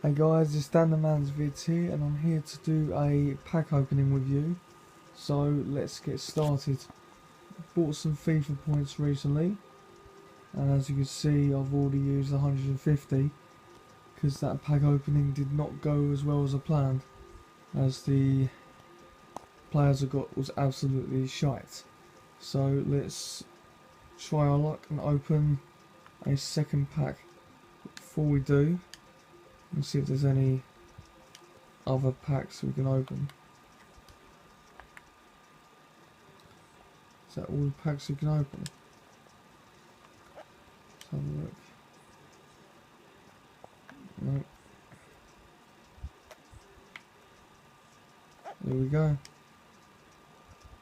Hey guys, it's Dan the Man's Vids here, and I'm here to do a pack opening with you. So let's get started. Bought some FIFA points recently, and as you can see, I've already used 150 because that pack opening did not go as well as I planned, as the players I got was absolutely shite. So let's try our luck and open a second pack. Before we do, let's see if there's any other packs we can open. Is that all the packs you can open? Let's have a look. No. There we go.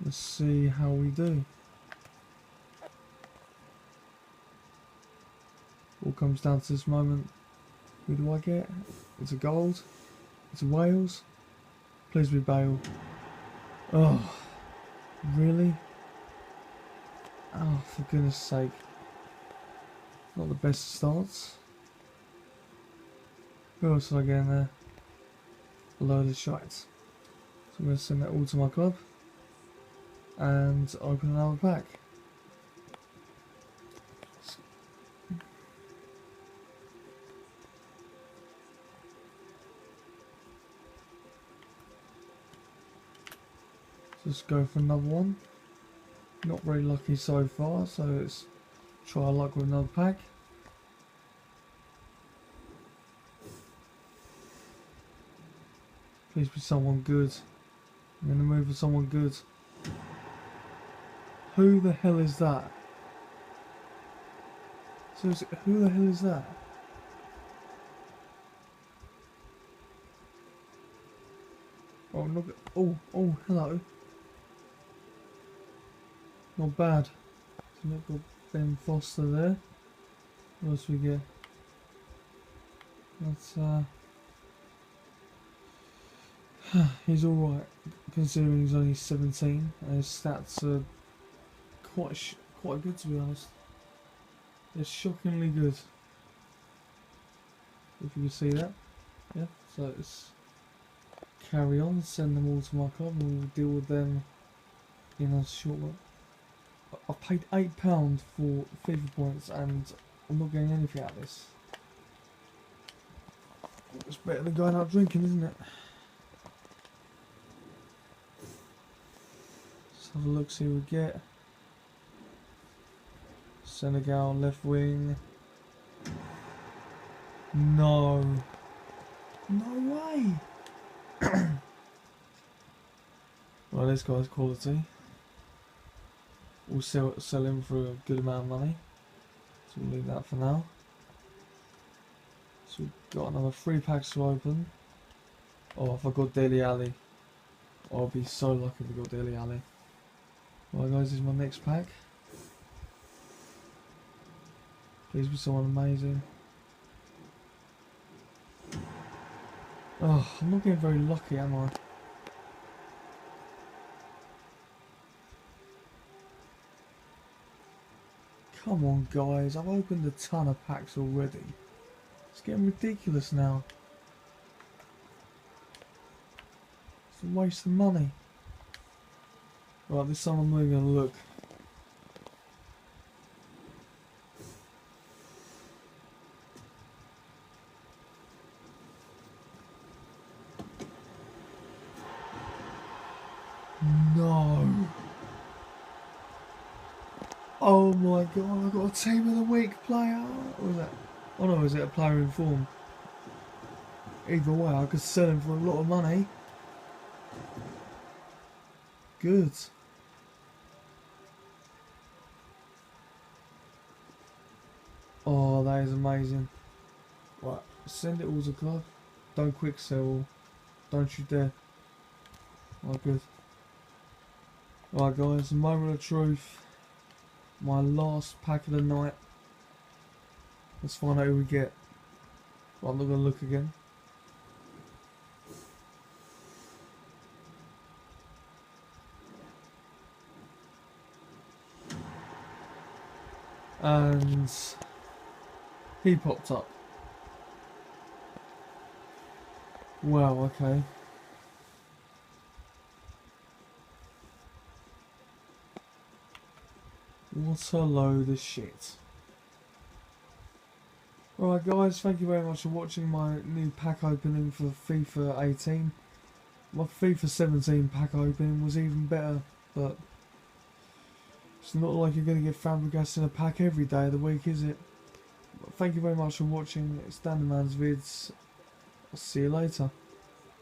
Let's see how we do. All comes down to this moment. Who do I get? It's a gold. It's a Wales. Please be Bale. Oh, really? Oh, for goodness sake. Not the best starts. Who else did I get in there? A load of shite. So I'm going to send that all to my club. And open another pack. Just go for another one. Not very lucky so far, so let's try our luck with another pack. Please be someone good. I'm in the mood for someone good. Who the hell is that? Seriously, who the hell is that? Oh, look. Oh, hello. Not bad. So we've got Ben Foster there. What else we get? That's he's alright, considering he's only 17 and his stats are quite good, to be honest. They're shockingly good. If you can see that. Yeah, so let's carry on, send them all to my club and we'll deal with them in a short while. I paid £8 for FIFA points and I'm not getting anything out of this. It's better than going out drinking, isn't it? Let's have a look, see what we get. Senegal left wing. No. No way. Well, this guy's quality. We'll sell him for a good amount of money. So we'll leave that for now. So we've got another 3 packs to open. Oh, if I got Dele Alli. I'll be so lucky if I got Dele Alli. Right guys, this is my next pack. Please be someone amazing. Oh, I'm not getting very lucky, am I? Come on guys, I've opened a ton of packs already. It's getting ridiculous now. It's a waste of money. Right, this time I'm not even going to look. No. Oh my god, I got a team of the week player. What was that? Oh no, is it a player in form? Either way, I could sell him for a lot of money. Good. Oh, that is amazing. Right, send it all to club. Don't quick sell. Don't you dare. Oh, good. Right guys, the moment of truth. My last pack of the night. Let's find out who we get. Well, I'm not going to look again. And he popped up. Wow, okay. What a load of shit. Alright guys, thank you very much for watching my new pack opening for FIFA 18. My FIFA 17 pack opening was even better, but it's not like you're going to get Fabregas in a pack every day of the week, is it? But thank you very much for watching. It's Dan the Man's Vids. I'll see you later.